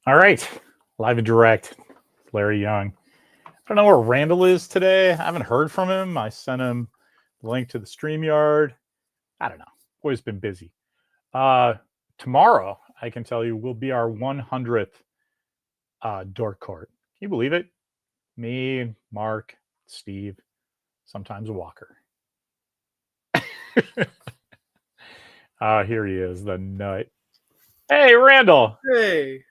All right, live and direct. Larry Young. I don't know where Randall is today. I haven't heard from him. I sent him the link to the StreamYard. I don't know. Boy's been busy. Tomorrow, I can tell you, will be our 100th DORK COURT. Can you believe it? Me, Mark, Steve, sometimes Walker. Here he is, the nut. Hey, Randall. Hey,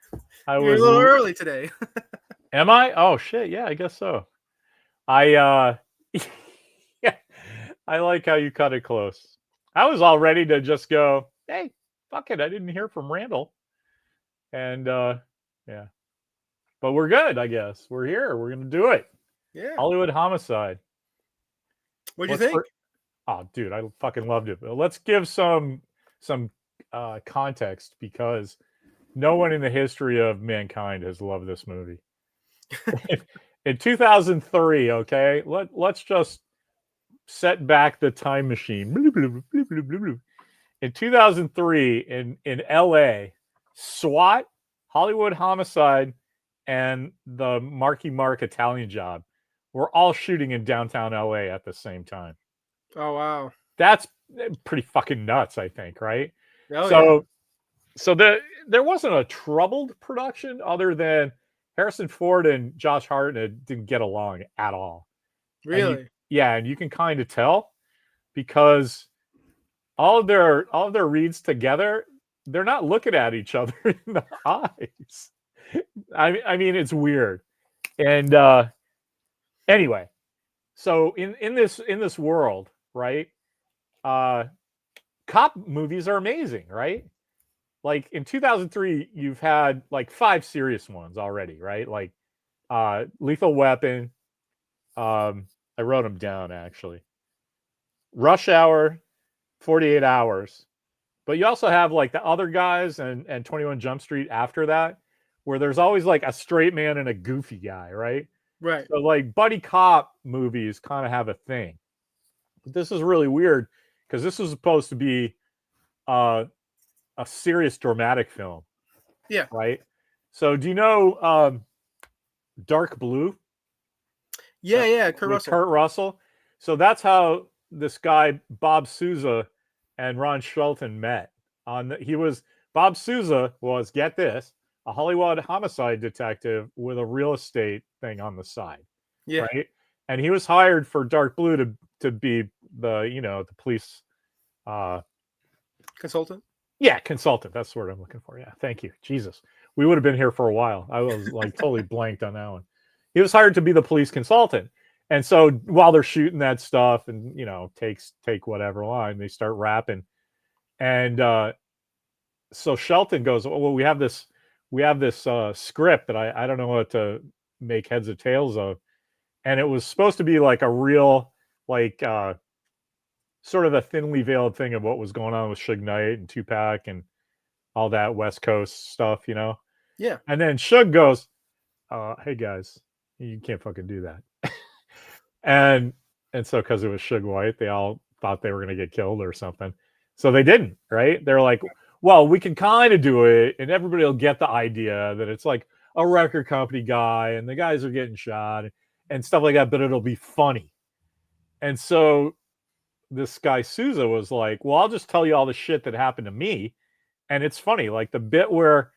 I you're was a little early today. Am I? Oh shit, yeah, I guess so. I yeah, I like how you cut it close. I was all ready to just go, hey, fuck it, I didn't hear from Randall. And yeah. But we're good, I guess. We're here. We're gonna do it. Yeah. Hollywood Homicide. What'd you think? Oh, dude, I fucking loved it. But let's give some context because no one in the history of mankind has loved this movie. In 2003, okay, let's just set back the time machine. In 2003, in LA, SWAT, Hollywood Homicide, and the Marky Mark Italian Job were all shooting in downtown LA at the same time. Oh wow, that's pretty fucking nuts, I think, right? Oh, So there wasn't a troubled production other than Harrison Ford and Josh Hartnett didn't get along at all. Really? And you can kind of tell because all of their reads together, they're not looking at each other in the eyes. I mean, it's weird. And anyway, so in this world, right? Cop movies are amazing, right? Like in 2003, you've had like 5 serious ones already, right? Like Lethal Weapon. I wrote them down actually. Rush Hour, 48 Hours. But you also have like the other guys and 21 Jump Street after that, where there's always like a straight man and a goofy guy, right? Right. So like buddy cop movies kind of have a thing. But this is really weird because this is supposed to be a serious dramatic film. Yeah. Right. So do you know Dark Blue? Yeah. Kurt Russell. So that's how this guy Bob Sousa and Ron Shelton met. Bob Sousa was, get this, a Hollywood homicide detective with a real estate thing on the side. Yeah. Right. And he was hired for Dark Blue to be the police consultant. Yeah, consultant. That's the word I'm looking for. Yeah, thank you. Jesus, we would have been here for a while. I was like totally blanked on that one. He was hired to be the police consultant, and so while they're shooting that stuff, and take whatever line, they start rapping, and so Shelton goes, "Oh, well, we have this script that I don't know what to make heads or tails of," and it was supposed to be like a real sort of a thinly veiled thing of what was going on with Suge Knight and Tupac and all that West Coast stuff, Yeah. And then Suge goes, hey guys, you can't fucking do that. and so because it was Suge White, they all thought they were going to get killed or something. So they didn't, right? They're like, well, we can kind of do it and everybody will get the idea that it's like a record company guy and the guys are getting shot and stuff like that, but it'll be funny. And so this guy Sousa was like, well, I'll just tell you all the shit that happened to me. And it's funny, like the bit where,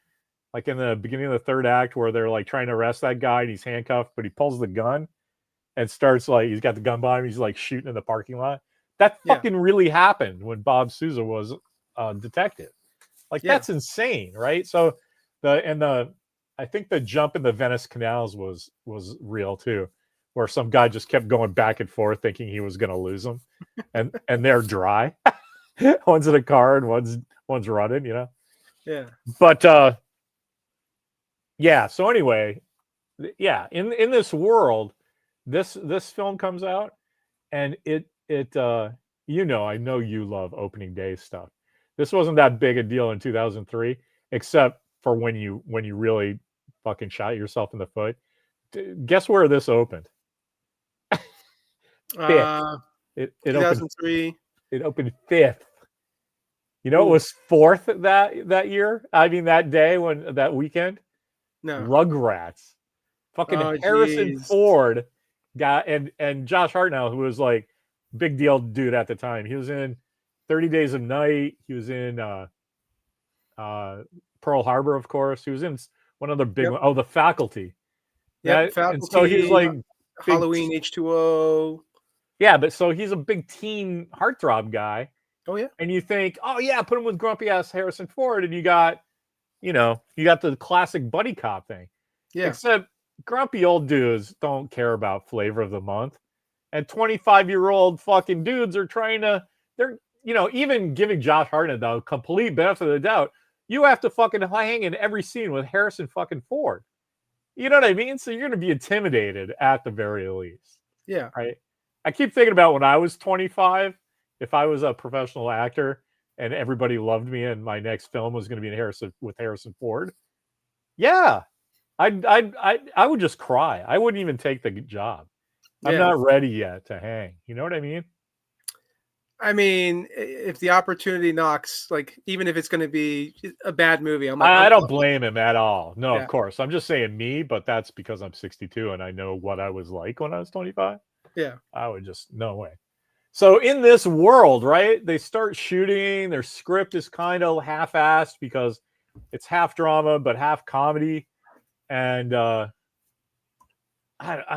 like in the beginning of the third act, where they're like trying to arrest that guy and he's handcuffed, but he pulls the gun and starts like, he's got the gun behind him, he's like shooting in the parking lot. That fucking really happened when Bob Sousa was a detective. Like that's insane, right? So I think the jump in the Venice canals was real too, where some guy just kept going back and forth thinking he was going to lose them, and they're dry. One's in a car and one's running, Yeah. But yeah. So anyway, yeah. In this world, this film comes out, and it I know you love opening day stuff. This wasn't that big a deal in 2003, except for when you really fucking shot yourself in the foot. Guess where this opened? It 2003. It opened 5th. It was 4th that year. I mean that day that weekend. No. Rugrats. Fucking Oh, Harrison jeez. Ford got and Josh Hartnell, who was like big deal dude at the time. He was in 30 Days of Night. He was in Pearl Harbor, of course. He was in one other big Yep. one. Oh, The Faculty. Yep. And so he was Faculty, like big. Halloween, H2O. Yeah, but so he's a big teen heartthrob guy. Oh yeah. And you think, oh yeah, put him with grumpy ass Harrison Ford, and you got the classic buddy cop thing. Yeah. Except grumpy old dudes don't care about flavor of the month, and 25-year-old fucking dudes are they're even giving Josh Hartnett the complete benefit of the doubt. You have to fucking hang in every scene with Harrison fucking Ford. You know what I mean? So you're going to be intimidated at the very least. Yeah. Right. I keep thinking about when I was 25. If I was a professional actor and everybody loved me and my next film was going to be with Harrison Ford, yeah, I would just cry. I wouldn't even take the job. I'm not ready yet to hang. You know what I mean? I mean, if the opportunity knocks, like even if it's going to be a bad movie, I'm like, I don't blame him at all. No, Yeah. of course. I'm just saying me, but that's because I'm 62 and I know what I was like when I was 25. Yeah. I would just, no way. So in this world, right, they start shooting. Their script is kind of half-assed because it's half drama but half comedy, and I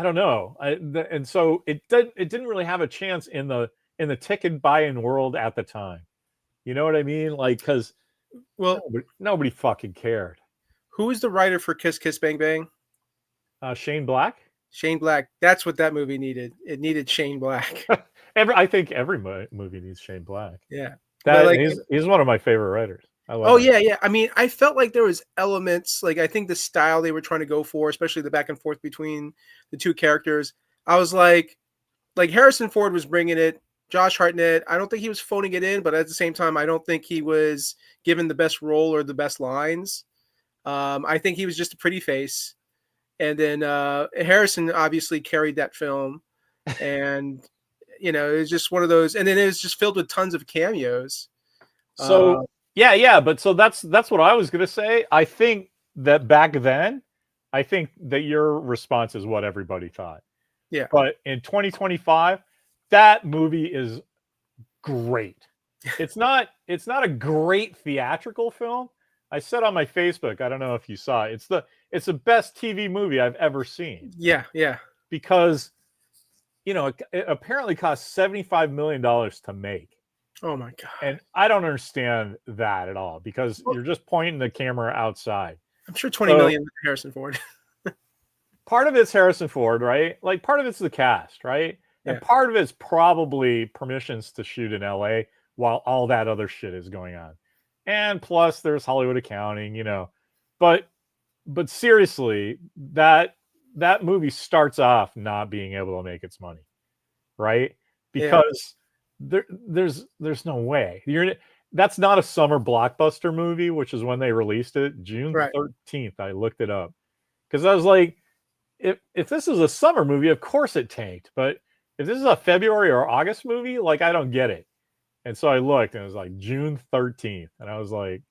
don't know. And so it didn't really have a chance in the ticket buy-in world at the time. You know what I mean? Like, because nobody fucking cared. Who is the writer for Kiss Kiss Bang Bang? Shane Black. Shane Black. That's what that movie needed. It needed Shane Black. I think every movie needs Shane Black. Yeah. He's one of my favorite writers. I love Oh him. yeah. I mean, I felt like there was elements, like I think the style they were trying to go for, especially the back and forth between the two characters. I was like Harrison Ford was bringing it. Josh Hartnett, I don't think he was phoning it in, but at the same time, I don't think he was given the best role or the best lines. I think he was just a pretty face. And then Harrison obviously carried that film, and it was just one of those. And then it was just filled with tons of cameos. So but so that's what I was gonna say. I think that back then, I think that your response is what everybody thought. Yeah. But in 2025, that movie is great. It's not a great theatrical film. I said on my Facebook, I don't know if you saw it. It's the best TV movie I've ever seen. Yeah. Because it apparently cost $75 million to make. Oh my god. And I don't understand that at all, because you're just pointing the camera outside. I'm sure 20 million with Harrison Ford. Part of it's Harrison Ford, right? Like part of it's the cast, right? And part of it's probably permissions to shoot in LA while all that other shit is going on. And plus there's Hollywood accounting, But seriously, that movie starts off not being able to make its money, right? Because there's no way. That's not a summer blockbuster movie, which is when they released it, June 13th. I looked it up because I was like, if this is a summer movie, of course it tanked. But if this is a February or August movie, like I don't get it. And so I looked and it was like June 13th. And I was like,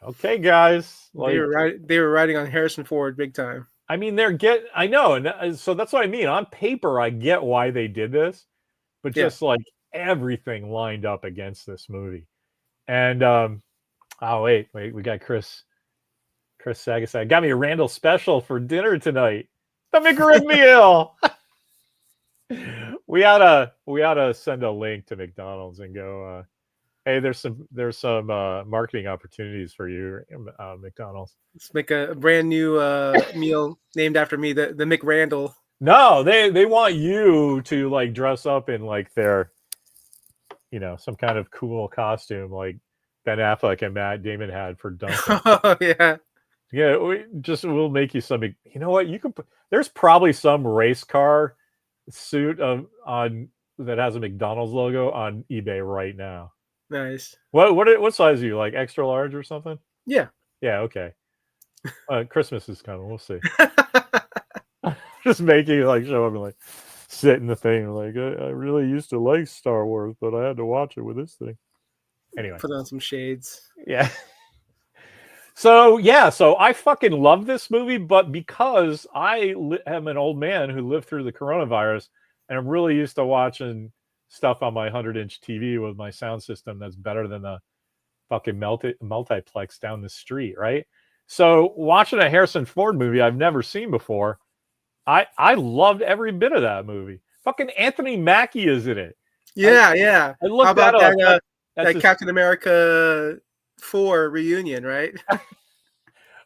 okay, guys. Like, they were riding on Harrison Ford big time. I mean, I know. And so that's what I mean. On paper, I get why they did this. But just like everything lined up against this movie. And wait, we got Chris Sagasai. Got me a Randall special for dinner tonight. The McRib meal. We ought to send a link to McDonald's and go, hey, there's some marketing opportunities for you, McDonald's. Let's make a brand new meal named after me, the McRandall. No, they want you to like dress up in like their, some kind of cool costume like Ben Affleck and Matt Damon had for Duncan. Oh yeah. Yeah, we'll make you some. You know what? You can. There's probably some race car suit that has a McDonald's logo on eBay right now. Nice. What size are you? Like extra large or something? Yeah. Yeah. Okay. Christmas is coming. We'll see. Just making like show up and like sit in the thing. Like I really used to like Star Wars, but I had to watch it with this thing. Anyway, put on some shades. Yeah. So yeah, so I fucking love this movie, but because I am an old man who lived through the coronavirus, and I'm really used to watching stuff on my 100-inch TV with my sound system that's better than the fucking multiplex down the street, right? So watching a Harrison Ford movie I've never seen before, I loved every bit of that movie. Fucking Anthony Mackie is in it. Yeah, yeah. I How looked that about up. That's that his. Captain America 4 reunion, right?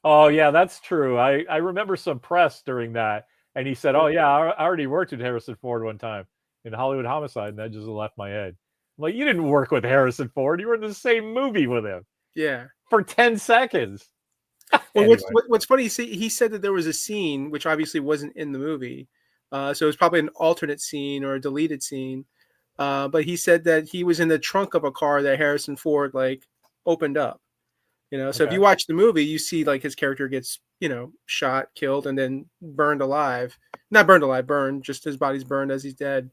Oh yeah, that's true. I remember some press during that, and he said, "Oh yeah, I already worked with Harrison Ford one time in Hollywood Homicide," and that just left my head. I'm like, you didn't work with Harrison Ford. You were in the same movie with him Yeah. for 10 seconds. Well, Anyway, what's funny? He said that there was a scene which obviously wasn't in the movie, so it was probably an alternate scene or a deleted scene. But he said that he was in the trunk of a car that Harrison Ford like opened up. So if okay, you watch the movie, you see like his character gets shot, killed, and then burned alive. Not burned alive, burned. Just his body's burned as he's dead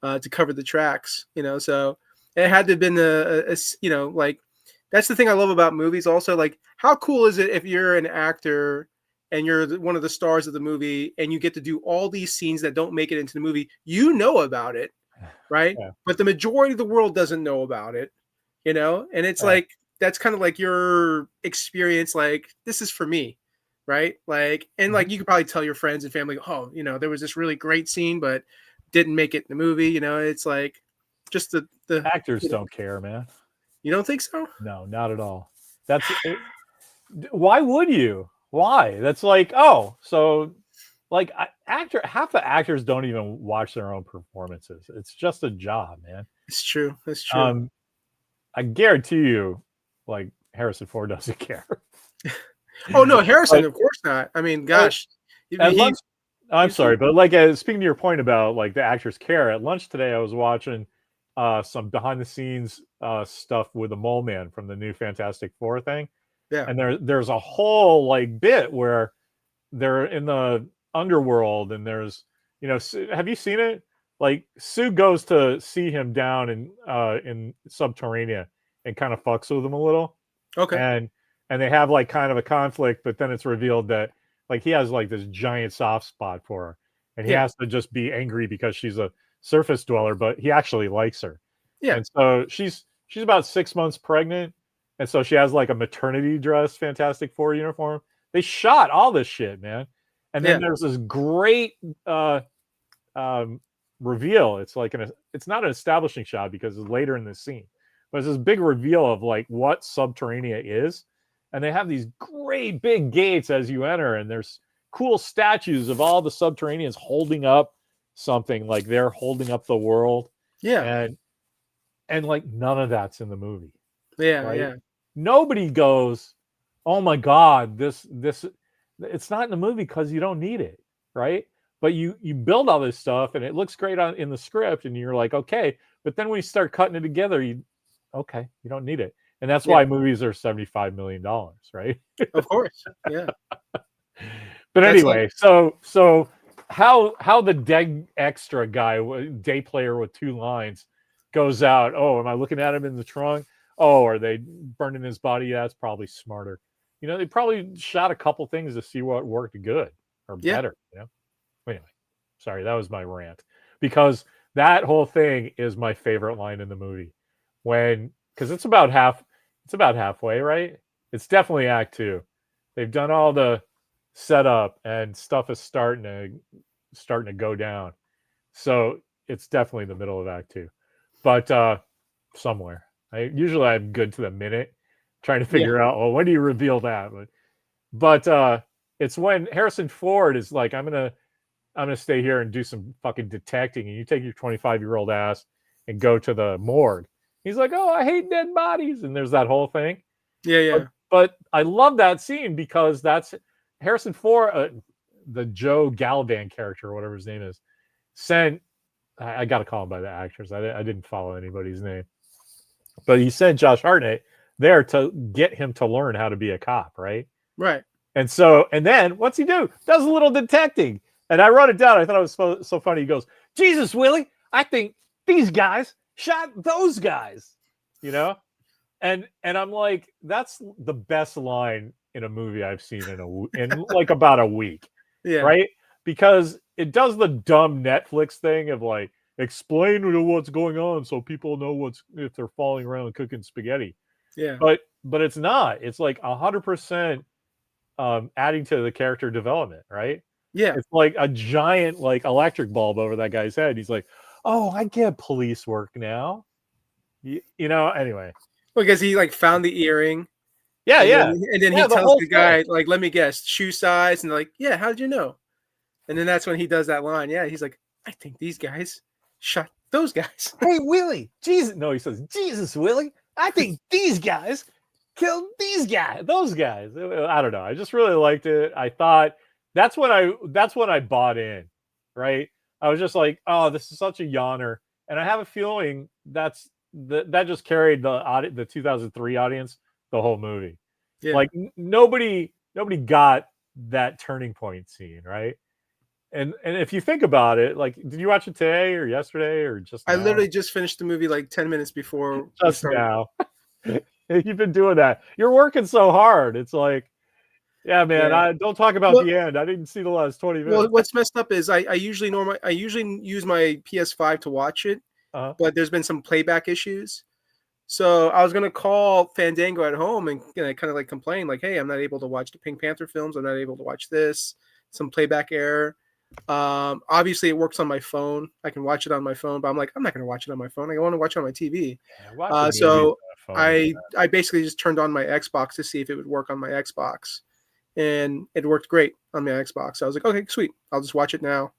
to cover the tracks. So it had to have been like that's the thing I love about movies. Also, like how cool is it if you're an actor and you're one of the stars of the movie and you get to do all these scenes that don't make it into the movie? You know about it, right? yeah, But the majority of the world doesn't know about it. And it's yeah. like that's kind of like your experience. Like this is for me, right? Like and Mhm. like you could probably tell your friends and family, oh, there was this really great scene, but didn't make it in the movie. It's like just the Actors don't care, man. you don't think so? No, not at all. That's it. Why would you? Why? That's like, oh, so like half the actors don't even watch their own performances. It's just a job, man. It's true. That's true. Um, I guarantee you, like Harrison Ford doesn't care. Oh no, Harrison, But of course not. I mean, uh, gosh, at he lunch, I'm he's sorry, but like speaking to your point about like the actors care, at lunch today, I was watching some behind the scenes stuff with the Mole Man from the new Fantastic Four thing, yeah. and there's a whole like bit where they're in the underworld, and there's have you seen it? Like Sue goes to see him down in Subterranea and kind of fucks with him a little, Okay. and they have like kind of a conflict, but then it's revealed that like he has like this giant soft spot for her, and he Yeah. has to just be angry because she's a surface dweller, but he actually likes her, Yeah. and so she's about 6 months pregnant, and so she has like a maternity dress Fantastic Four uniform. They shot all this shit, man, and then Yeah. there's this great um, reveal. It's like it's not an establishing shot because it's later in the scene, but it's this big reveal of like what Subterranea is, and they have these great big gates as you enter, and there's cool statues of all the Subterraneans holding up something, like they're holding up the world, Yeah. and like none of that's in the movie, Yeah. right? Yeah. Nobody goes, "Oh my god, this." It's not in the movie because you don't need it, right? But you build all this stuff and it looks great in the script, and you're like, okay. But then when you start cutting it together, you don't need it, and that's Yeah. why movies are $75 million, right? Of course. Yeah. But That's like anyway, so how the dead extra guy, day player with 2 lines, goes out. Oh, am I looking at him in the trunk? Oh, are they burning his body? Yeah, that's probably smarter. They probably shot a couple things to see what worked good or yeah. better. Anyway, sorry, that was my rant, because that whole thing is my favorite line in the movie, because it's about halfway, right? It's definitely act two. They've done all the setup and stuff is starting to go down. So it's definitely the middle of act two. But somewhere. I'm good to the minute trying to Yeah. figure out, well, when do you reveal that? But it's when Harrison Ford is like, I'm gonna stay here and do some fucking detecting, and you take your 25-year-old ass and go to the morgue. He's like, oh, I hate dead bodies, and there's that whole thing. Yeah. But, Yeah. but I love that scene because that's Harrison Ford, the Joe Galvan character, or whatever his name is, sent. I got to call him by the actors. I didn't follow anybody's name, but he sent Josh Hartnett there to get him to learn how to be a cop, right? Right. And then what's he do? Does a little detecting. And I wrote it down. I thought it was so funny. He goes, Jesus, Willie, I think these guys shot those guys, you know? And I'm like, that's the best line in a movie I've seen in like about a week, Yeah. right? Because it does the dumb Netflix thing of like explain what's going on so people know if they're falling around cooking spaghetti. Yeah. But it's not. It's like 100% adding to the character development, right? Yeah. It's like a giant like electric bulb over that guy's head. He's like, "Oh, I get police work now." Anyway. Because he like found the earring. Yeah, And yeah. then he Yeah, the tells whole the thing. guy, like, let me guess, shoe size. And they're like, yeah, how did you know? And then that's when he does that line. Yeah, he's like, I think these guys shot those guys. Hey, Willie, Jesus. No, he says, Jesus, Willie, I think these guys killed those guys. I don't know. I just really liked it. I thought that's when I bought in, right? I was just like, oh, this is such a yawner. And I have a feeling that just carried the 2003 audience the whole movie. Yeah. Like nobody got that turning point scene, right? And if you think about it, like, did you watch it today or yesterday or just I now? literally just finished the movie like 10 minutes before we Just started. now. You've been doing that. You're working so hard. It's like, yeah, man. Yeah. I don't talk about the end. I didn't see the last 20 minutes. Well, what's messed up is I usually use my PS5 to watch it, but there's been some playback issues. So I was gonna call Fandango at home and kind of like complain, like, "Hey, I'm not able to watch the Pink Panther films. I'm not able to watch this. Some playback error." Obviously, it works on my phone. I can watch it on my phone, but I'm like, I'm not gonna watch it on my phone. I want to watch it on my TV. So I basically just turned on my Xbox to see if it would work on my Xbox, and it worked great on my Xbox. So I was like, okay, sweet. I'll just watch it now.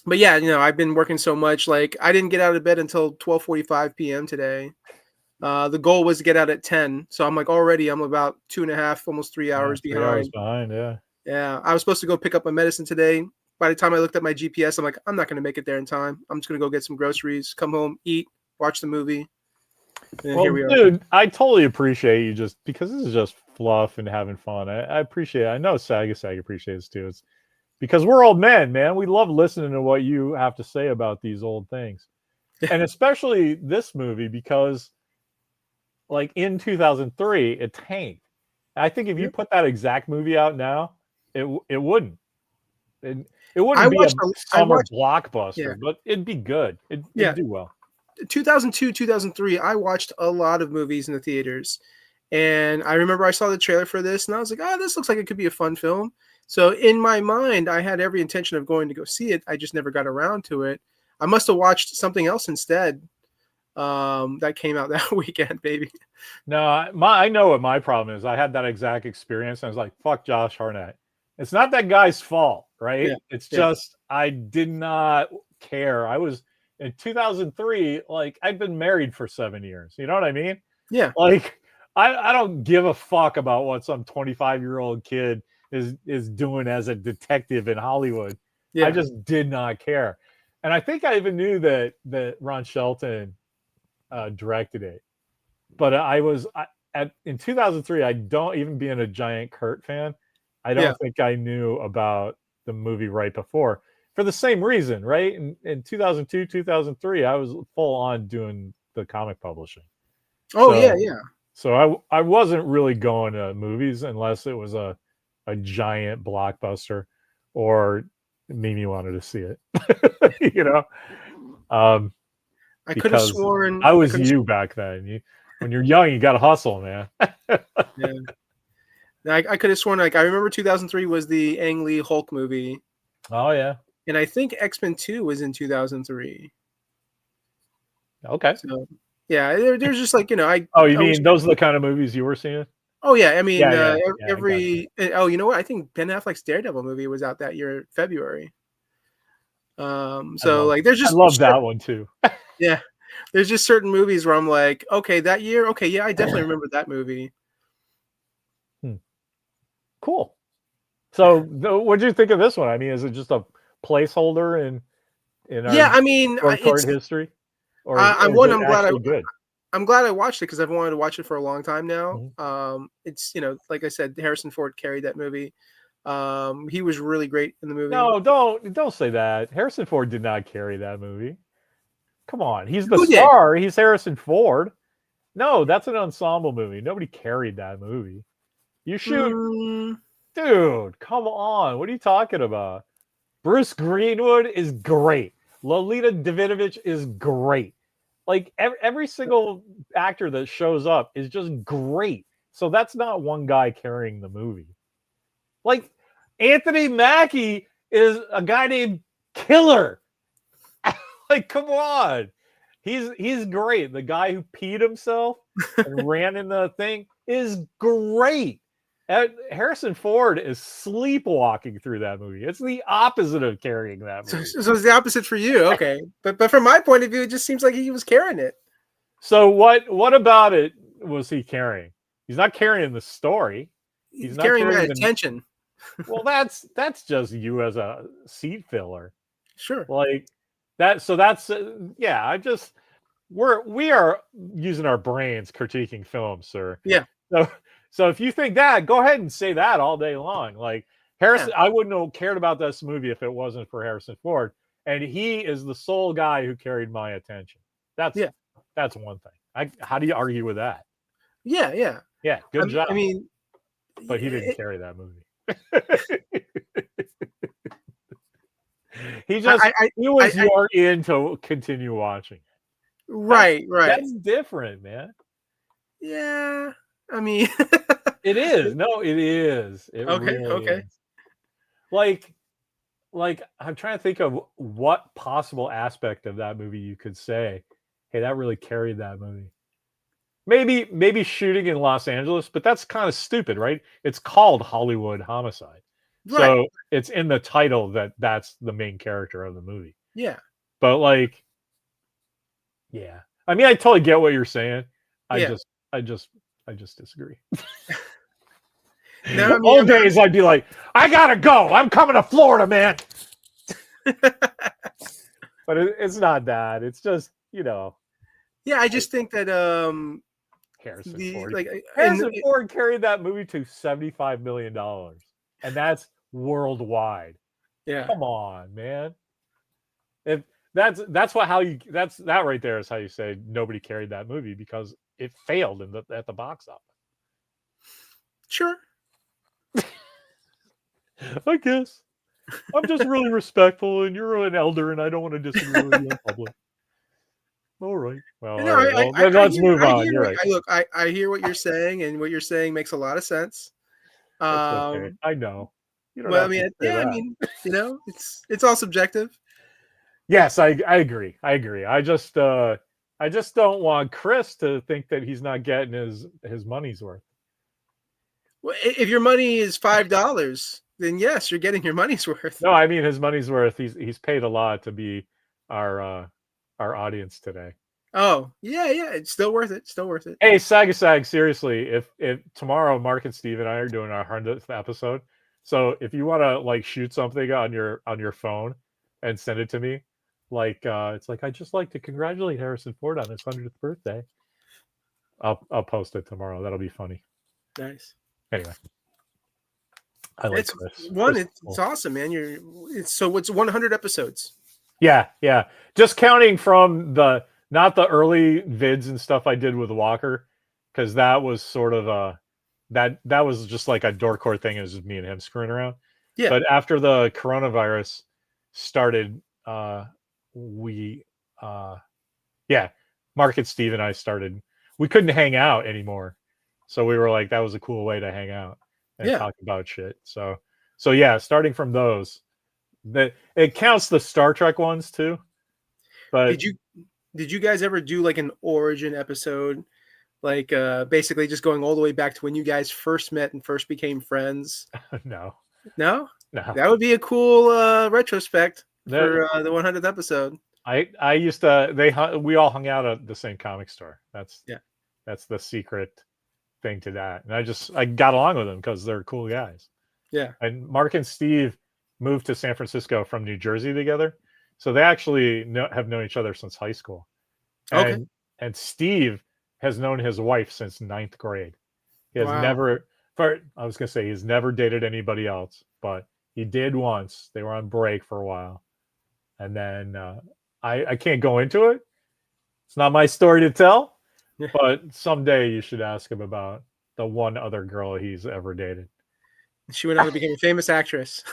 But yeah, I've been working so much. Like I didn't get out of bed until 12:45 p.m. today. The goal was to get out at 10. So I'm like, already I'm about 2.5, almost 3 hours behind. 3 hours behind, yeah. Yeah. I was supposed to go pick up my medicine today. By the time I looked at my GPS, I'm like, I'm not going to make it there in time. I'm just going to go get some groceries, come home, eat, watch the movie. And well, here we are. Dude, I totally appreciate you just because this is just fluff and having fun. I appreciate it. I know Sag appreciates too. It's because we're old men, man. We love listening to what you have to say about these old things. And especially this movie because like in 2003, it tanked. I think if you put that exact movie out now, it wouldn't. It wouldn't be a summer blockbuster, but it'd be good. It'd do well. 2002, 2003, I watched a lot of movies in the theaters. And I remember I saw the trailer for this and I was like, oh, this looks like it could be a fun film. So in my mind, I had every intention of going to go see it. I just never got around to it. I must have watched something else instead that came out that weekend, baby. No, I know what my problem is. I had that exact experience. And I was like, fuck Josh Hartnett. It's not that guy's fault, right? Yeah. It's just I did not care. I was in 2003, like I'd been married for 7 years. You know what I mean? Yeah. Like I don't give a fuck about what some 25-year-old kid is doing as a detective in Hollywood. Yeah. I just did not care. And I think I even knew that Ron Shelton directed it. But in 2003, I don't even being a giant Kurt fan, I don't think I knew about the movie right before for the same reason, right? In 2002, 2003, I was full on doing the comic publishing. Oh, yeah. So I wasn't really going to movies unless it was a giant blockbuster or Mimi wanted to see it, I could have sworn I was you back then. When you're young, you got to hustle, man. Yeah. I could have sworn, like, I remember 2003 was the Ang Lee Hulk movie. Oh, yeah. And I think X-Men 2 was in 2003. Okay. So, yeah, there's just like, you mean those are the kind of movies you were seeing? Oh, yeah. I mean, you know what? I think Ben Affleck's Daredevil movie was out that year, February. So, like, there's just... I love that one, too. Yeah. There's just certain movies where I'm like, okay, that year, okay, yeah, I definitely remember that movie. Cool. So, what did you think of this one? I mean, is it just a placeholder in our short history? Or I'm glad I watched it because I've wanted to watch it for a long time now. Mm-hmm. It's like I said, Harrison Ford carried that movie. He was really great in the movie. No, don't say that. Harrison Ford did not carry that movie. Come on, he's the star. He's Harrison Ford. No, that's an ensemble movie. Nobody carried that movie. You shoot, Mm, dude. Come on, what are you talking about? Bruce Greenwood is great. Lolita Davidovich is great. Like every single actor that shows up is just great. So that's not one guy carrying the movie. Like Anthony Mackie is a guy named Killer. Like, come on. He's great. The guy who peed himself and ran in the thing is great. Harrison Ford is sleepwalking through that movie. It's the opposite of carrying that so, movie. so it's the opposite for you. Okay. But from my point of view, it just seems like he was carrying it. So what about it was he carrying? He's not carrying the story. He's Not carrying my carrying the. attention. Well, that's just you as a seat filler. Sure. Like that. So that's yeah. We are using our brains critiquing films, sir. Yeah. So if you think that, go ahead and say that all day long. Like Harrison, Yeah. I wouldn't have cared about this movie if it wasn't for Harrison Ford, and he is the sole guy who carried my attention. That's one thing. How do you argue with that? Yeah. Yeah. Yeah, good job. I mean, but he didn't carry that movie. He just he was your in to continue watching it. Right. That's different, man. Yeah. I mean, it is. No, it is. It really is. Like I'm trying to think of what possible aspect of that movie you could say, hey, that really carried that movie. Maybe shooting in Los Angeles, but that's kind of stupid, right? It's called Hollywood Homicide. Right. So it's in the title that's the main character of the movie. Yeah. But like, yeah. I mean, I totally get what you're saying. I just disagree. No, I mean, old days, I'd be like, I gotta go. I'm coming to Florida, man. But it's not that. It's just, Yeah, I just think that Harrison Ford. Harrison Ford carried that movie to $75 million, and that's worldwide. Yeah, come on, man. If that right there is how you say nobody carried that movie, because it failed at the box office. Sure. I guess I'm just really respectful, and you're an elder, and I don't want to disagree with you in public. All right. Well, all right. Let's move on. You're right. Look, I hear what you're saying, and what you're saying makes a lot of sense. Okay. I know. Well, I mean, I mean, it's all subjective. Yes, I agree. I just don't want Chris to think that he's not getting his money's worth. Well, if your money is $5, then yes, you're getting your money's worth. No, I mean his money's worth. He's paid a lot to be our audience today. Oh, yeah, it's still worth it. Hey, Sagasag, seriously, if tomorrow Mark and Steve and I are doing our 100th episode, so if you want to like shoot something on your phone and send it to me, like it's like, I'd just like to congratulate Harrison Ford on his 100th birthday. I'll post it tomorrow. That'll be funny. Nice. Anyway, I like it's this. It's awesome, man. It's 100 episodes. Yeah. Just counting from not the early vids and stuff I did with Walker, because that was sort of that was just like a Dork Court thing. It was just me and him screwing around. Yeah. But after the coronavirus started, Mark and Steve and I started. We couldn't hang out anymore, so we were like, that was a cool way to hang out and talk about shit. So yeah, starting from those, it counts the Star Trek ones too. But did you guys ever do like an origin episode, like basically just going all the way back to when you guys first met and first became friends? No. That would be a cool retrospect for the 100th episode. I used to. We all hung out at the same comic store. That's the secret thing to that. And I got along with them because they're cool guys. Yeah. And Mark and Steve moved to San Francisco from New Jersey together, so they actually have known each other since high school. And Steve has known his wife since 9th grade. He has never. I was gonna say he's never dated anybody else, but he did once. They were on break for a while, and then I can't go into it. It's not my story to tell, but someday you should ask him about the one other girl he's ever dated. She went on to become a famous actress.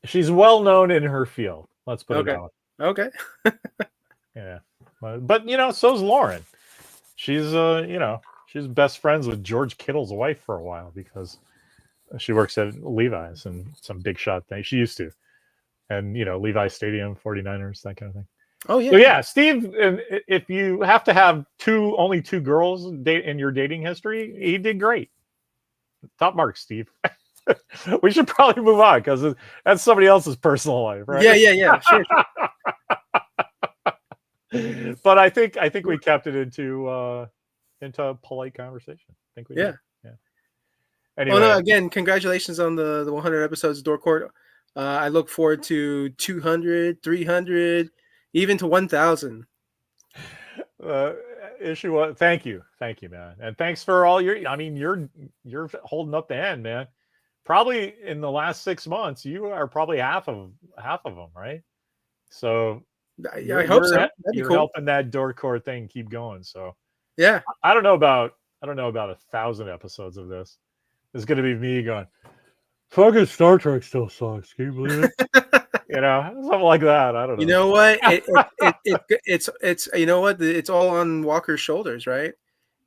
She's well known in her field. Let's put it Okay. that way. Okay. Yeah, but you know, so's Lauren. She's you know, she's best friends with George Kittle's wife for a while because she works at Levi's and some big shot thing. She used to, and you know, Levi's Stadium, 49ers, that kind of thing. Oh yeah. So yeah, Steve, and if you have to have only two girls date in your dating history, he did great. Top mark, Steve. We should probably move on because that's somebody else's personal life, right? Yeah. Sure. But I think we kept it into a polite conversation. I think we did. Yeah. Anyway. Well, no, again, congratulations on the 100 episodes of Dork Court. I look forward to 200, 300, even to 1,000. Issue one. Thank you, man, and thanks for all your. I mean, you're holding up the end, man. Probably in the last 6 months, you are probably half of them, right? So yeah, I hope so. That'd be you're cool. helping that Dork Court thing keep going. So yeah, I don't know about 1,000 episodes of this. It's going to be me going, fucking Star Trek still sucks. Can you believe it? You know, something like that. I don't know. You know what? It's you know what? It's all on Walker's shoulders, right?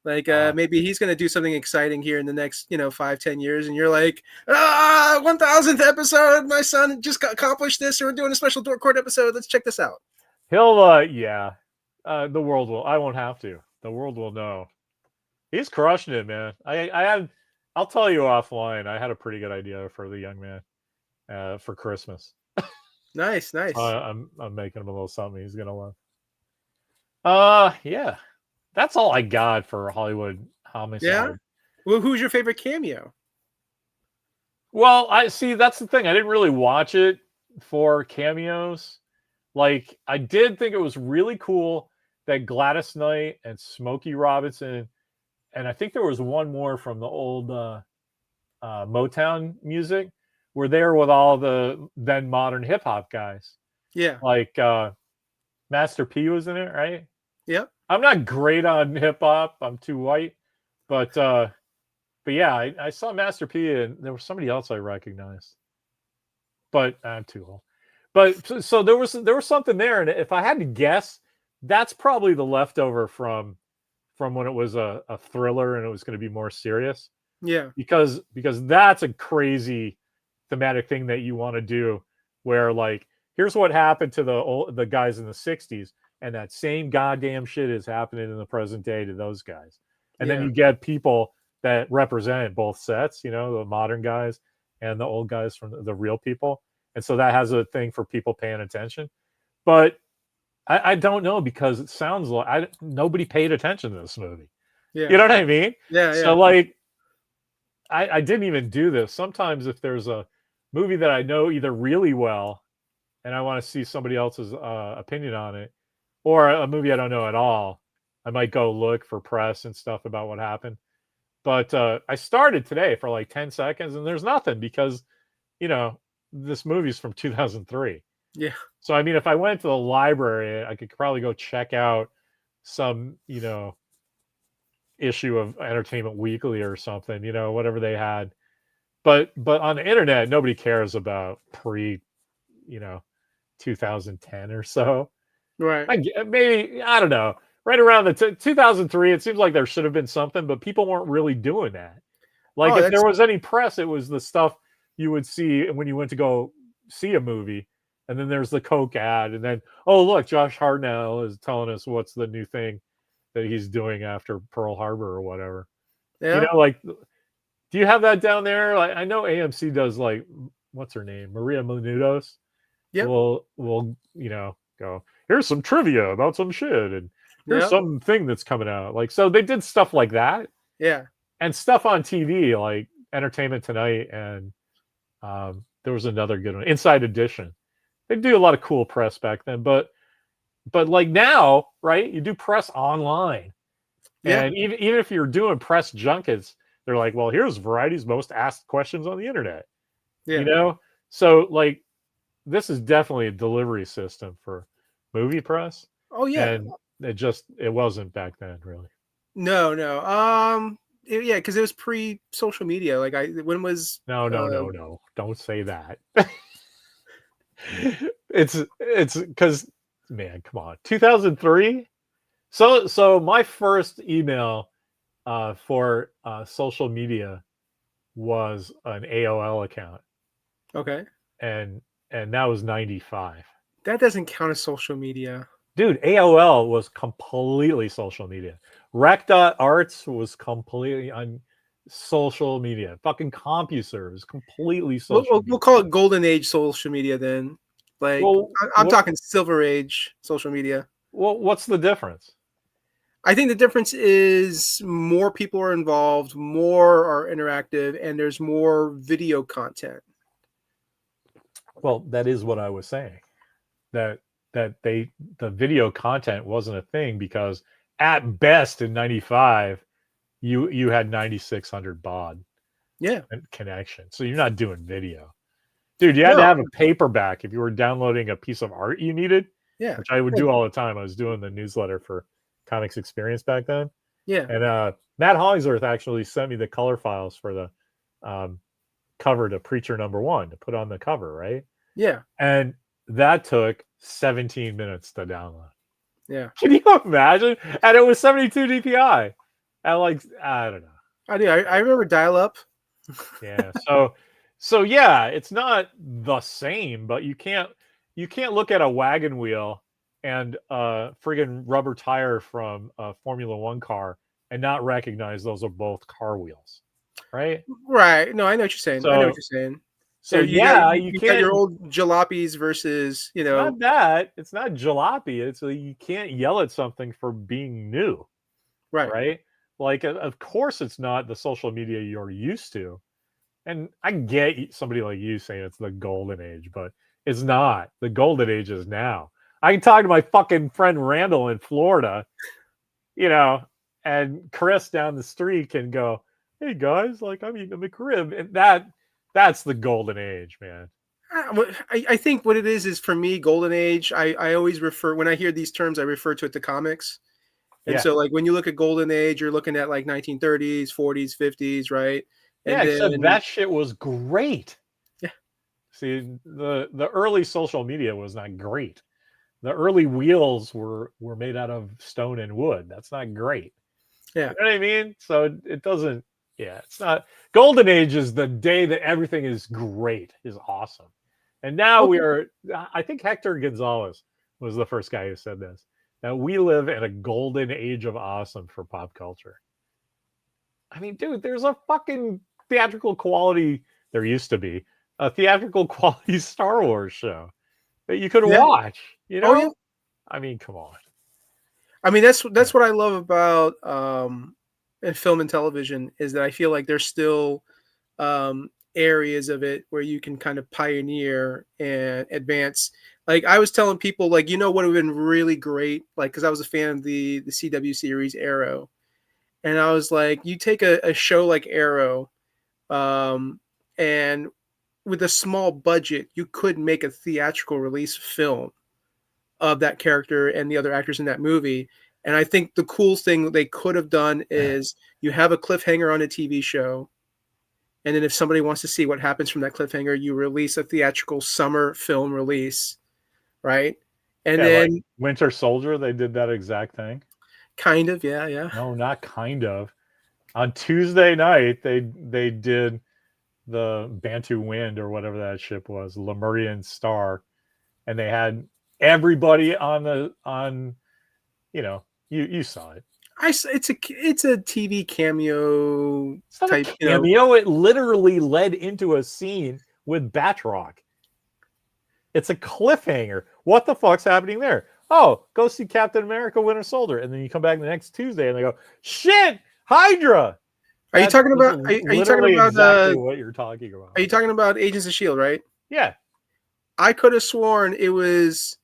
Like maybe he's going to do something exciting here in the next 5-10 years, and you're like, 1,000th episode. My son just accomplished this, and we're doing a special Dork Court episode. Let's check this out. He'll the world will. I won't have to. The world will know. He's crushing it, man. I'll tell you offline. I had a pretty good idea for the young man for Christmas. Nice. I'm making him a little something he's gonna love. Yeah, that's all I got for Hollywood Homicide. Yeah. Well, who's your favorite cameo? Well, I see. That's the thing. I didn't really watch it for cameos. Like, I did think it was really cool that Gladys Knight and Smokey Robinson, and I think there was one more from the old Motown music, were there with all the then modern hip hop guys. Yeah. Like Master P was in it, right? Yep. I'm not great on hip hop. I'm too white. But yeah, I saw Master P and there was somebody else I recognized. But I'm too old. But so there was something there, and if I had to guess, that's probably the leftover from when it was a thriller and it was going to be more serious. Yeah. Because that's a crazy thematic thing that you want to do, where like, here's what happened to the guys in the 60s, and that same goddamn shit is happening in the present day to those guys. And then you get people that represent both sets, the modern guys and the old guys from the real people. And so that has a thing for people paying attention. But I don't know, because it sounds like nobody paid attention to this movie. Yeah. You know what I mean? Yeah. So like, I didn't even do this. Sometimes if there's a movie that I know either really well and I want to see somebody else's opinion on it, or a movie I don't know at all, I might go look for press and stuff about what happened. But I started today for like 10 seconds and there's nothing, because, this movie's from 2003. Yeah. So, I mean, if I went to the library, I could probably go check out some, issue of Entertainment Weekly or something, whatever they had. But on the internet, nobody cares about pre, 2010 or so. Right. Maybe, I don't know. Right around the 2003, it seems like there should have been something, but people weren't really doing that. Like, if there was any press, it was the stuff you would see when you went to go see a movie. And then there's the Coke ad. And then, oh, look, Josh Hartnell is telling us what's the new thing that he's doing after Pearl Harbor or whatever. Yeah. Like, do you have that down there? Like, I know AMC does, like, what's her name? Maria Menounos. Yeah. We'll go, here's some trivia about some shit. And here's something that's coming out. Like, so they did stuff like that. Yeah. And stuff on TV, like Entertainment Tonight. And there was another good one, Inside Edition. They do a lot of cool press back then, but like now, right? You do press online, and even if you're doing press junkets, they're like, well, here's Variety's most asked questions on the internet. Yeah. So like, this is definitely a delivery system for movie press. Oh yeah. And it wasn't back then, really. No. yeah, because it was pre-social media. Like when was No. Don't say that. It's because, man, come on. 2003. So my first email for social media was an AOL account, okay, and that was 95. that doesn't count as social media. Dude, AOL was completely social media. Rec.arts was completely on social media. Fucking CompuServe is completely We'll, social we'll, media. we'll call it golden age social media then. Like Well, I'm what talking silver age social media. what's the difference? I think the difference is more people are involved, more are interactive, and there's more video content. Well, that is what I was saying. That the video content wasn't a thing because at best in 95 you had 9600 baud Yeah. connection. So you're not doing video. Dude, you had to No. have a paperback if you were downloading a piece of art you needed, Yeah. which I would do all the time. I was doing the newsletter for Comics Experience back then. Yeah. And Matt Hollingsworth actually sent me the color files for the cover to Preacher #1 to put on the cover, right? Yeah. And that took 17 minutes to download. Yeah. Can you imagine? And it was 72 DPI. And like, I don't know. I do. I remember dial up. Yeah. So yeah, it's not the same, but you can't look at a wagon wheel and a friggin' rubber tire from a Formula One car and not recognize those are both car wheels, right? Right. No, I know what you're saying. I know what So you're saying. so You got yeah, you you got your can't. old jalopies versus, It's not that. It's not jalopy. It's you can't yell at something for being new, right. right? Like, of course, it's not the social media you're used to. And I get somebody like you saying it's the golden age, but it's not. The golden age is now. I can talk to my fucking friend Randall in Florida, you know, and Chris down the street can go, "Hey guys, like I'm eating a McRib," and that's the golden age, man. I think what it is for me, golden age. I always refer when I hear these terms, I refer to it to comics. And Yeah, so, like when you look at golden age, you're looking at like 1930s, 40s, 50s, right? yeah. And Except then that shit was great. yeah, See, the early social media was not great. The early wheels were made out of stone and wood. That's not great. yeah. You know what I mean? So it doesn't. Yeah, it's not. Golden age is the day that everything is great, is awesome. And now we Okay. are. I think Hector Gonzalez was the first guy who said this. That we live in a golden age of awesome for pop culture. I mean, dude, there's a fucking theatrical quality. There used to be a theatrical quality Star Wars show that you could Yeah. watch. You Oh yeah. know, I mean, come on. I mean, that's what I love about in film and television is that I feel like there's still areas of it where you can kind of pioneer and advance. Like I was telling people, like what would have been really great, like because I was a fan of the CW series Arrow, and I was like, you take a show like Arrow, and with a small budget, you could make a theatrical release film of that character and the other actors in that movie. And I think the cool thing they could have done is you have a cliffhanger on a TV show. And then if somebody wants to see what happens from that cliffhanger, you release a theatrical summer film release, right? And Yeah, like then Winter Soldier, they did that exact thing. kind of, yeah, yeah. No, not kind of. On Tuesday night, they did the Bantu Wind or whatever that ship was, Lemurian Star, and they had everybody on. You saw it. It's a TV cameo It's not a type, cameo. It literally led into a scene with Batroc. It's a cliffhanger. What the fuck's happening there? Oh, go see Captain America: Winter Soldier, and then you come back the next Tuesday and they go, "Shit, Hydra." Are you talking about? Are you talking Literally about? exactly what you're talking about. Are you talking about Agents of Shield? Right. Yeah. I could have sworn it was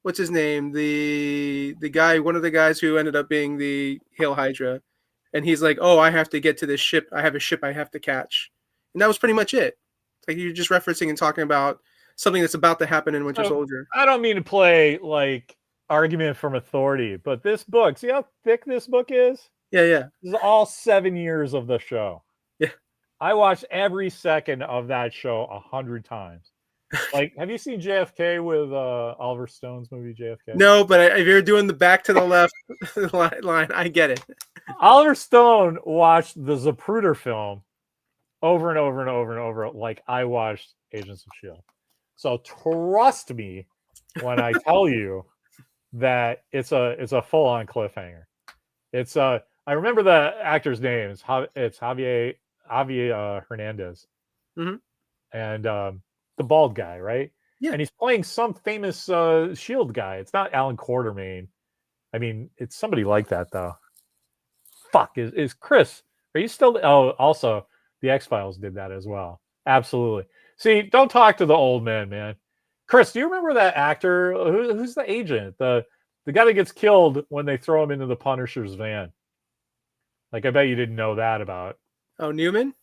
what's his name, the guy, one of the guys who ended up being the Hail Hydra, and he's like, "Oh, I have to get to this ship. I have a ship I have to catch," and that was pretty much it. Like you're just referencing and talking about something that's about to happen in Winter Soldier. I don't mean to play like argument from authority, but this book, see how thick this book is? Yeah, yeah, This is all 7 years of the show. yeah. I watched every second of that show 100 times. Like, have you seen JFK with Oliver Stone's movie JFK? No, but if you're doing the back to the left line, I get it. Oliver Stone watched the Zapruder film over and over and over and over, like I watched Agents of Shield. So trust me when I tell you that it's a full on cliffhanger. It's I remember the actor's name. It's Javier Hernandez, Hmm. and the bald guy, right? Yeah. And he's playing some famous Shield guy. It's not Alan Quartermain. I mean, it's somebody like that though. Fuck, is Chris? Are you still? Oh, also the X Files did that as well. Absolutely. See, don't talk to the old man, man. Chris, do you remember that actor? Who's the agent? The guy that gets killed when they throw him into the Punisher's van. Like, I bet you didn't know that about. Oh, Newman?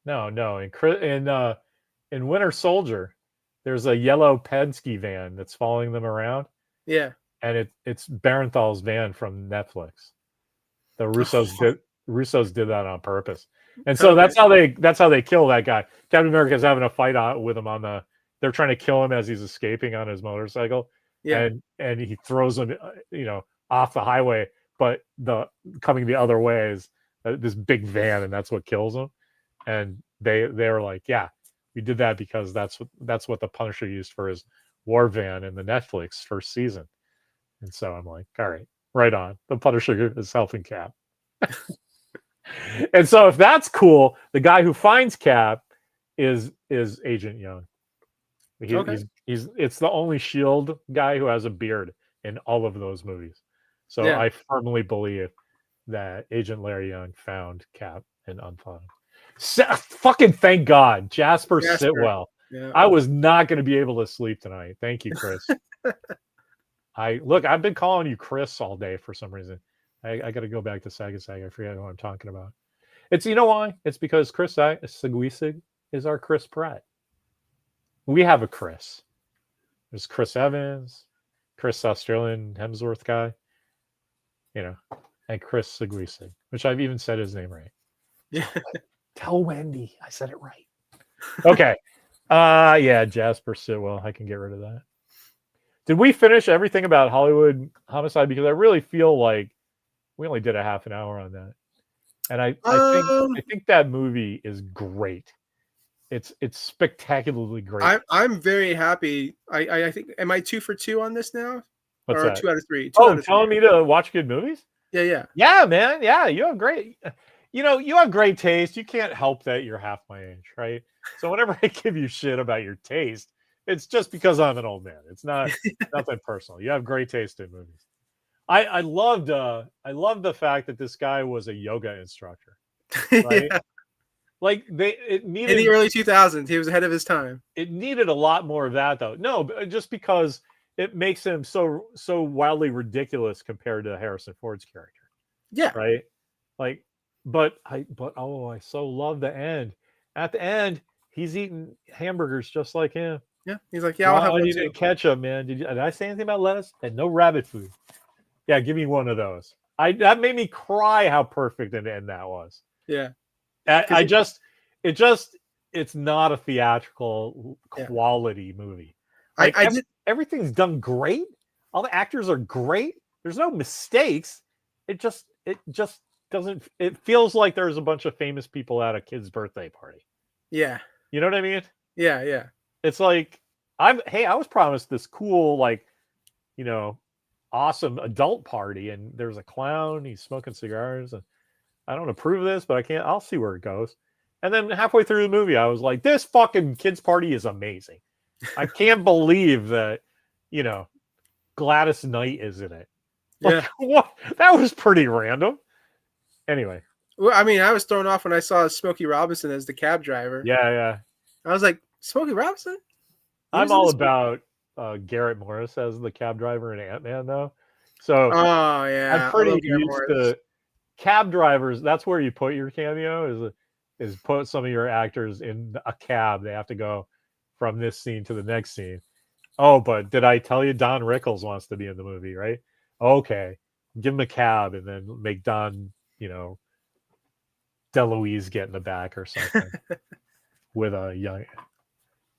No, no. In Winter Soldier, there's a yellow Penske van that's following them around, Yeah. and it's Barenthal's van from Netflix. The Russos did that on purpose, and so Okay. that's how they kill that guy. Captain America's having a fight with him on the. They're trying to kill him as he's escaping on his motorcycle, Yeah. and he throws him, off the highway. But the coming the other way is this big van, and that's what kills him. And they were like, yeah, we did that because that's what the Punisher used for his war van in the Netflix first season. And so I'm like, all right on. The Punisher is helping Cap. And so if that's cool, the guy who finds Cap is Agent Young. Okay. He's it's the only Shield guy who has a beard in all of those movies. So Yeah. I firmly believe that Agent Larry Young found Cap and unfound him. Fucking thank God, Jasper Jasper. Sitwell. Yeah. I was not going to be able to sleep tonight. Thank you, Chris. I've been calling you Chris all day for some reason. I got to go back to Saga. I forget what I'm talking about. It's, you know why? It's because Chris Seguisig is our Chris Pratt. We have a Chris. There's Chris Evans, Chris Australian Hemsworth guy, and Chris Seguisig, which I've even said his name right. Yeah. Tell Wendy I said it right. Okay. Yeah, Jasper Sitwell. I can get rid of that. Did we finish everything about Hollywood Homicide? Because I really feel like we only did a half an hour on that. And I think that movie is great. It's spectacularly great. I'm very happy. I think, am I 2 for 2 on this now? What's Or that? 2 out of 3? 2 out Oh, of 3. telling me to watch good movies? Yeah, yeah. Yeah, man. Yeah, you have great. You have great taste. You can't help that you're half my age, right? So whenever I give you shit about your taste, it's just because I'm an old man. It's not nothing personal. You have great taste in movies. I loved the fact that this guy was a yoga instructor, right? Yeah. Like In the needed early 2000s, he was ahead of his time. it needed a lot more of that though. No, just because it makes him so wildly ridiculous compared to Harrison Ford's character, Yeah. right? Like, but I so love the end. At the end, he's eating hamburgers just like him. Yeah. He's like, yeah, I'll Raw have one onion too. and ketchup, man. Did I say anything about lettuce? And no rabbit food. Yeah, give me one of those. That made me cry how perfect an end that was. Yeah. It's not a theatrical Yeah. quality movie. I Like did. everything's done great. All the actors are great. There's no mistakes. It just doesn't. It feels like there's a bunch of famous people at a kid's birthday party. Yeah. You know what I mean? Yeah. Yeah. It's like I was promised this cool, like, awesome adult party, and there's a clown. He's smoking cigars, and I don't approve of this, but I'll see where it goes. And then halfway through the movie, I was like, this fucking kids party is amazing. I can't believe that, Gladys Knight is in it. Like, Yeah. what? That was pretty random. Anyway. Well, I mean, I was thrown off when I saw Smokey Robinson as the cab driver. Yeah. I was like, Smokey Robinson? I'm all about Garrett Morris as the cab driver in Ant-Man, though. So Oh yeah, I'm pretty I love Garrett used Morris. to cab drivers. That's where you put your cameo is put some of your actors in a cab. They have to go from this scene to the next scene. Oh, but did I tell you Don Rickles wants to be in the movie, right? Okay. give him a cab and then make Don, DeLuise get in the back or something with a young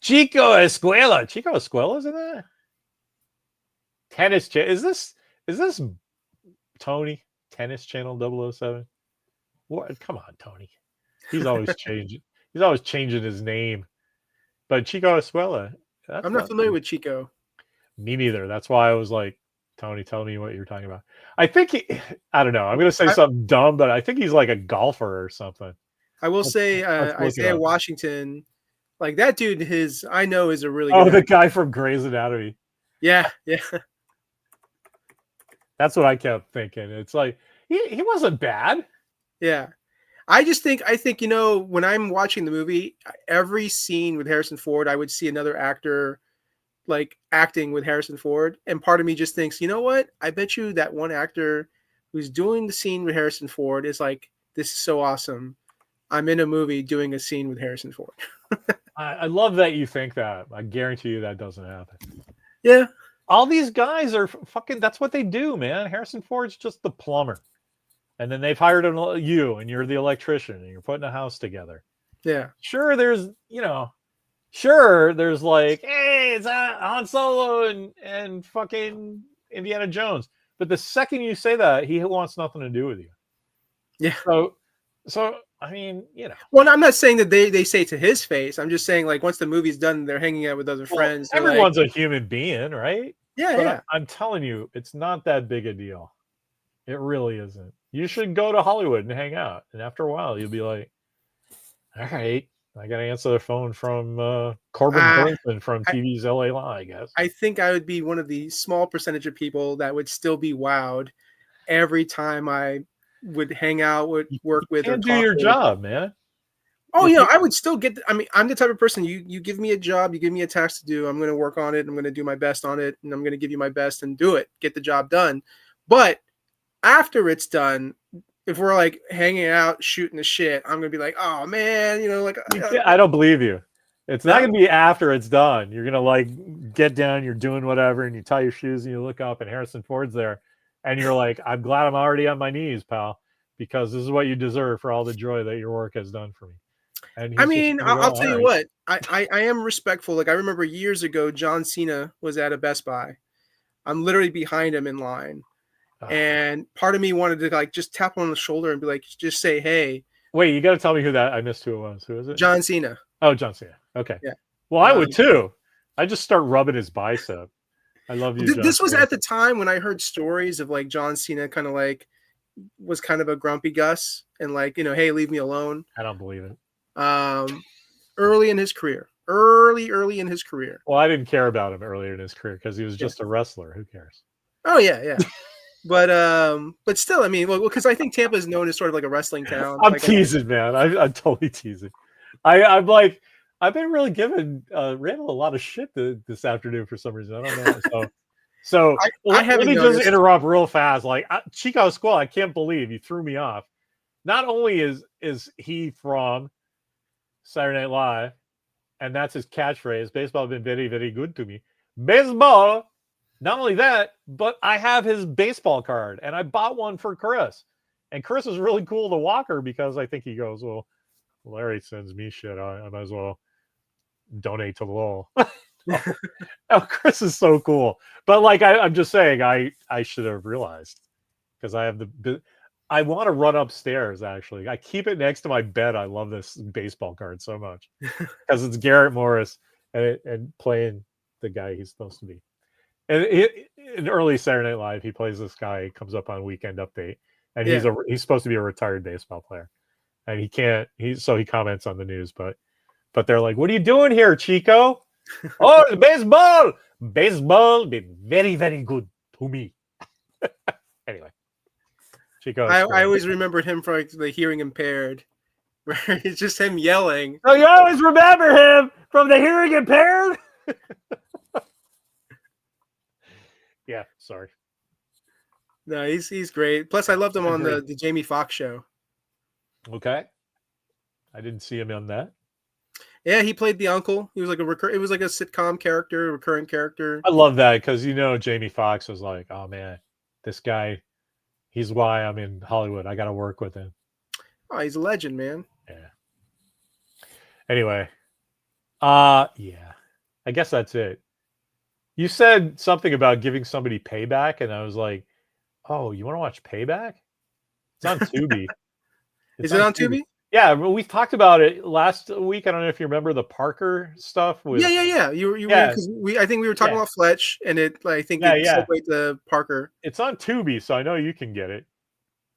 Chico Escuela. Chico Escuela's in that? Tennis is this Tony? Tennis Channel 007? What? Come on, Tony. He's always changing. He's always changing his name. But Chico Escuela. I'm not familiar with Chico. Me neither. That's why I was like, Tony, tell me what you're talking about. I think I don't know. I'm going to say something dumb, but I think he's like a golfer or something. I will say Isaiah Washington, like that dude. I know is a really good the guy from Grey's Anatomy. Yeah. That's what I kept thinking. It's like he wasn't bad. Yeah. I think when I'm watching the movie, every scene with Harrison Ford, I would see another actor like acting with Harrison Ford, and part of me just thinks, you know what? I bet you that one actor who's doing the scene with Harrison Ford is like, this is so awesome. I'm in a movie doing a scene with Harrison Ford. I love that you think that. I guarantee you that doesn't happen. Yeah. All these guys are fucking, that's what they do, man. Harrison Ford's just the plumber. And then they've hired you, and you're the electrician, and you're putting a house together. Yeah. Sure, there's like, hey, it's Han Solo and fucking Indiana Jones. But the second you say that, he wants nothing to do with you. Yeah. So I mean, Well, I'm not saying that they say to his face. I'm just saying, like, once the movie's done, they're hanging out with other friends. Everyone's a human being, right? Yeah, but yeah. I'm telling you, it's not that big a deal. It really isn't. You should go to Hollywood and hang out. And after a while, you'll be like, all right, I got to answer the phone from Corbin Burnson from TV's LA Law, I guess. I think I would be one of the small percentage of people that would still be wowed every time I would hang out, would work with, or do your job, man. Oh, I would still get. I mean, I'm the type of person. You give me a job, you give me a task to do. I'm going to work on it. I'm going to do my best on it, and I'm going to give you my best and do it. Get the job done. But after it's done, if we're like hanging out, shooting the shit, I'm going to be like, oh man, I don't believe you. It's not going to be after it's done. You're going to like get down, you're doing whatever, and you tie your shoes and you look up, and Harrison Ford's there, and you're like, I'm glad I'm already on my knees, pal, because this is what you deserve for all the joy that your work has done for me. And I mean, I'll tell you what, I am respectful. Like, I remember years ago, John Cena was at a Best Buy. I'm literally behind him in line. And part of me wanted to like just tap him on the shoulder and be like, just say, hey. Wait, you got to tell me who that, I missed who it was. Who is it? John Cena. Oh, John Cena. Okay. Yeah. Well, I would too. I just start rubbing his bicep. I love you. This was at the time when I heard stories of like John Cena kind of like was kind of a grumpy Gus and like, hey, leave me alone. I don't believe it. Early in his career. Early in his career. Well, I didn't care about him earlier in his career because he was just a wrestler. Who cares? Oh yeah. But still, I mean, well, because I think Tampa is known as sort of like a wrestling town. I'm teasing, man. I'm totally teasing. I'm like, I've been really giving Randall a lot of shit this afternoon for some reason. I don't know. So let me just interrupt real fast. Like Chico Squall, I can't believe you threw me off. Not only is he from Saturday Night Live, and that's his catchphrase, baseball has been very, very good to me. Baseball. Not only that, but I have his baseball card, and I bought one for Chris. And Chris is really cool to Walker because I think he goes, well, Larry sends me shit. I might as well donate to Lowell. Oh, Chris is so cool. But like I'm just saying, I should have realized because I have I want to run upstairs, actually. I keep it next to my bed. I love this baseball card so much because it's Garrett Morris and playing the guy he's supposed to be. And in early Saturday Night Live, he plays this guy. He comes up on Weekend Update, and he's supposed to be a retired baseball player, and he can't. So he comments on the news, but they're like, "What are you doing here, Chico?" Oh, the baseball been very, very good to me. Anyway, Chico. I always remembered him for like the hearing impaired, where it's just him yelling. Oh, you always remember him from the hearing impaired. Yeah, sorry. No, he's great. Plus, I loved him on the Jamie Foxx show. Okay, I didn't see him on that. Yeah, he played the uncle. He was like it was like a sitcom character, recurring character. I love that because Jamie Foxx was like, oh man, this guy He's why I'm in Hollywood. I got to work with him. Oh, he's a legend, man. Yeah. Anyway, yeah. I guess that's it. You said something about giving somebody payback, and I was like, "Oh, you want to watch Payback? It's on Tubi. It's Is it on on Tubi." Tubi? Yeah, we talked about it last week. I don't know if you remember the Parker stuff with. Yeah. You were Yeah, because I think we were talking yeah, about Fletch, and I think yeah, it yeah. segued to Parker. It's on Tubi, so I know you can get it.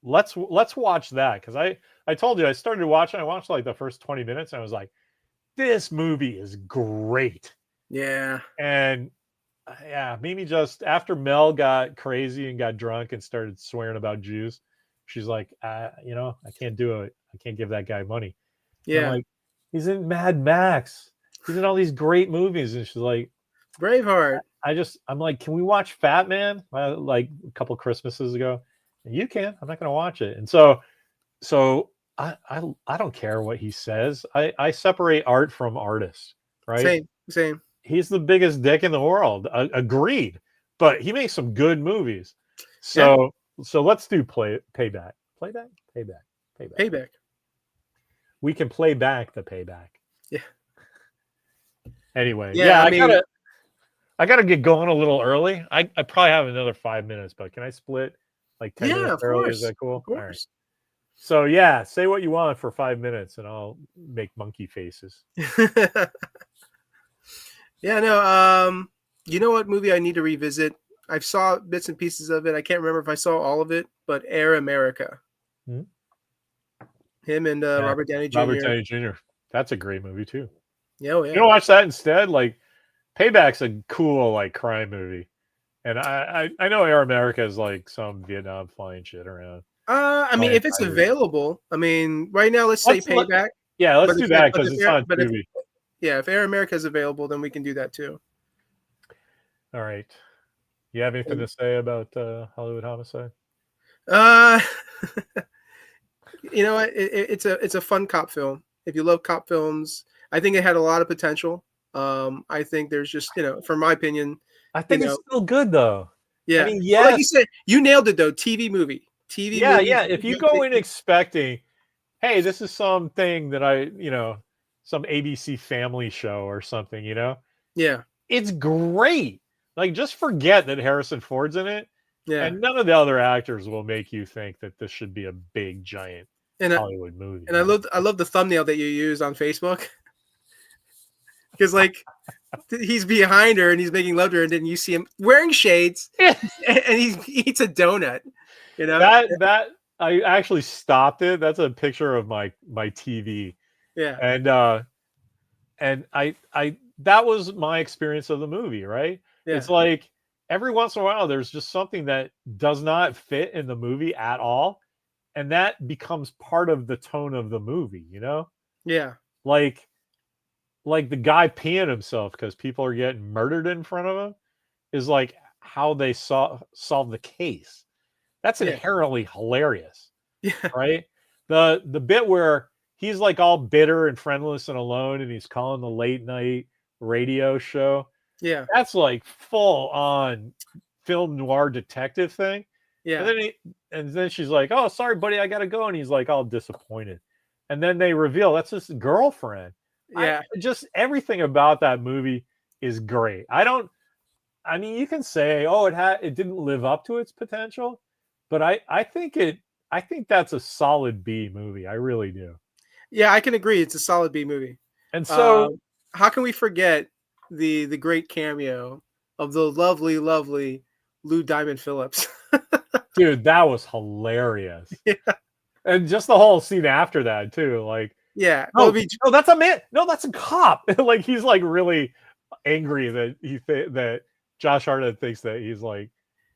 Let's watch that because I told you I started watching. I watched like the first 20 minutes, and I was like, "This movie is great." Yeah. And yeah, Mimi just after Mel got crazy and got drunk and started swearing about Jews, she's like, I can't do it. I can't give that guy money. And I'm Yeah. like, he's in Mad Max. He's in all these great movies. And she's like, Braveheart. I'm like, can we watch Fat Man? Like a couple Christmases ago. And you can. I'm not going to watch it. And so I don't care what he says. I separate art from artists, right? Same. He's the biggest dick in the world. Agreed. But he makes some good movies. Yeah. So let's do payback. Payback. Payback. We can play back the payback. Yeah. Anyway, Yeah. I gotta get going a little early. I probably have another 5 minutes, but can I split like 10 minutes Of early? course. Is that cool? Of course. All right. So yeah, say what you want for 5 minutes and I'll make monkey faces. Yeah, no, you know what movie I need to revisit? I saw bits and pieces of it. I can't remember if I saw all of it, but Air America. Hmm? Him and Yeah, Robert Downey Jr. Robert Downey Jr. That's a great movie too. Yeah, oh, yeah. You don't watch that instead? Like Payback's a cool like crime movie. And I know Air America is like some Vietnam flying shit around. I mean, if it's available, I mean, right now, let's say Payback. Yeah, let's do that because it's on Tubi. If Air America is available, then we can do that too. All right. You have anything to say about Hollywood Homicide? You know what? It's a fun cop film. If you love cop films, I think it had a lot of potential. I think there's just, from my opinion, I think it's still good though. Yeah. I mean, well, like you said, you nailed it though. TV movie. Yeah. If you go in expecting, hey, this is something that some ABC family show or something, Yeah. It's great. Like, just forget that Harrison Ford's in it. Yeah. And none of the other actors will make you think that this should be a big, giant Hollywood movie. And I love the thumbnail that you used on Facebook. Because like he's behind her and he's making love to her, and then you see him wearing shades and he eats a donut. That I actually stopped it. That's a picture of my TV. Yeah. And I that was my experience of the movie, right? Yeah. It's like every once in a while there's just something that does not fit in the movie at all, and that becomes part of the tone of the movie, Yeah. Like the guy peeing himself because people are getting murdered in front of him is like how they solve the case. That's inherently hilarious. Yeah. Right? The bit where he's like all bitter and friendless and alone and he's calling the late night radio show. Yeah. That's like full on film noir detective thing. Yeah. And then she's like, "Oh, sorry, buddy, I gotta go." And he's like all disappointed. And then they reveal that's his girlfriend. Yeah. Just everything about that movie is great. I mean, you can say, "Oh, it didn't live up to its potential," but I think that's a solid B movie. I really do. Yeah, I can agree. It's a solid B movie. And so, how can we forget the great cameo of the lovely, lovely Lou Diamond Phillips? Dude, that was hilarious. Yeah. And just the whole scene after that too, like. Yeah. No, that's a man. No, that's a cop. Like he's like really angry that that Josh Hartnett thinks that he's like,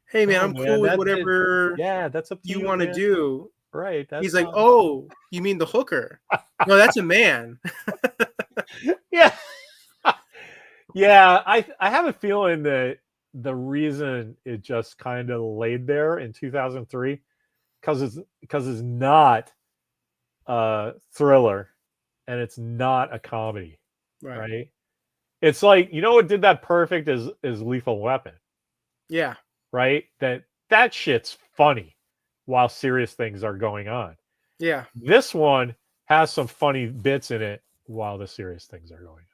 "Hey man, I'm cool with whatever. That's up to you want to do." Right. He's like, "Oh, you mean the hooker? No, that's a man." Yeah. Yeah. I have a feeling that the reason it just kind of laid there in 2003 because it's not a thriller and it's not a comedy, right? It's like, what did that perfect is Lethal Weapon. Yeah. Right? That shit's funny. while serious things are going on. Yeah. This one has some funny bits in it while the serious things are going on.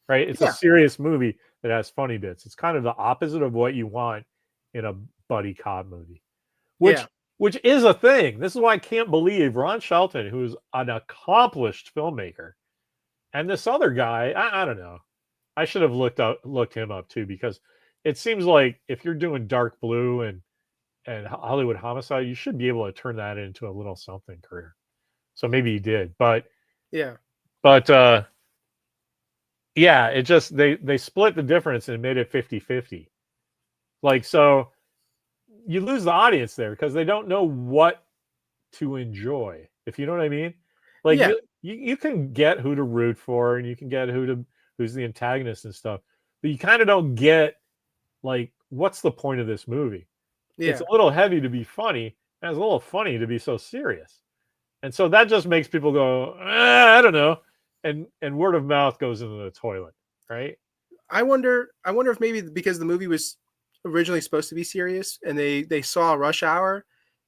Right? It's a Yeah. serious movie that has funny bits. It's kind of the opposite of what you want in a buddy cop movie. Yeah. Which is a thing. This is why I can't believe Ron Shelton, who's an accomplished filmmaker, and this other guy, I don't know. I should have looked him up too, because it seems like if you're doing Dark Blue and Hollywood Homicide, you should be able to turn that into a little something career. So maybe he did, but Yeah. yeah, it just they split the difference and made it 50-50. Like, so you lose the audience there because they don't know what to enjoy, if you know what I mean. Like, Yeah. you can get who to root for, and you can get who's the antagonist and stuff, but you kind of don't get, like, what's the point of this movie? It's Yeah. a little heavy to be funny, and it's a little funny to be so serious. And so that just makes people go, I don't know. And word of mouth goes into the toilet, right? I wonder if maybe because the movie was originally supposed to be serious and they saw Rush Hour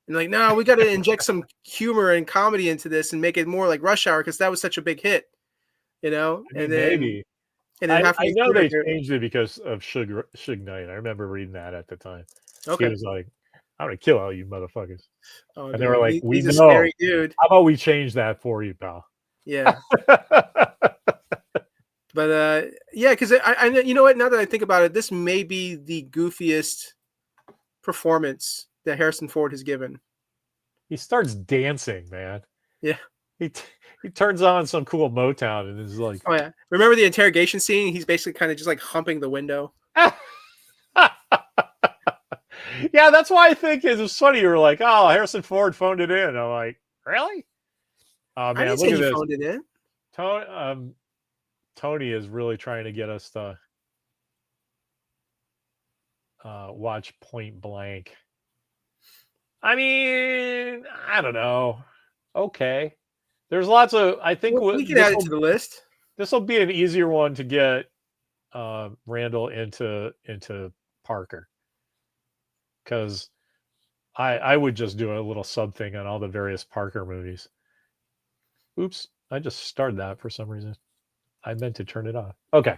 and like, no, we got to inject some humor and comedy into this and make it more like Rush Hour because that was such a big hit, you know. I mean, maybe. And then I halfway know through they it, changed it because of Suge Knight. I remember reading that at the time. He okay. was like, I'm going to kill all you motherfuckers. Oh, And they were like, we he's a know. scary dude. How about we change that for you, pal? Yeah. But yeah, because I you know what? Now that I think about it, this may be the goofiest performance that Harrison Ford has given. He starts dancing, man. Yeah. He turns on some cool Motown and is like, Oh yeah. Remember the interrogation scene? He's basically kind of just like humping the window. yeah, that's why I think it was funny. You were like, oh, Harrison Ford phoned it in. I'm like, really? Oh I man, didn't look say at he this. phoned it in. Tony is really trying to get us to watch Point Blank. I mean, I don't know. Okay, there's lots of. I think We can add it to the list. This will be an easier one to get Randall into Parker, because I would just do a little sub thing on all the various Parker movies. Oops, I just started that for some reason. I meant to turn it off. Okay.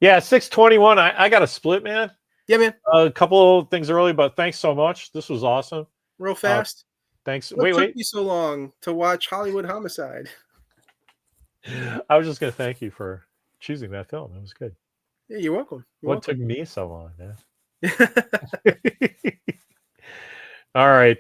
Yeah, 6:21. I got a split, man. Yeah, man. A couple of things early, but thanks so much. This was awesome. Real fast. Thanks. What took Wait. you so long to watch Hollywood Homicide? I was just going to thank you for choosing that film. It was good. Yeah, you're welcome. What took me so long, man? All right.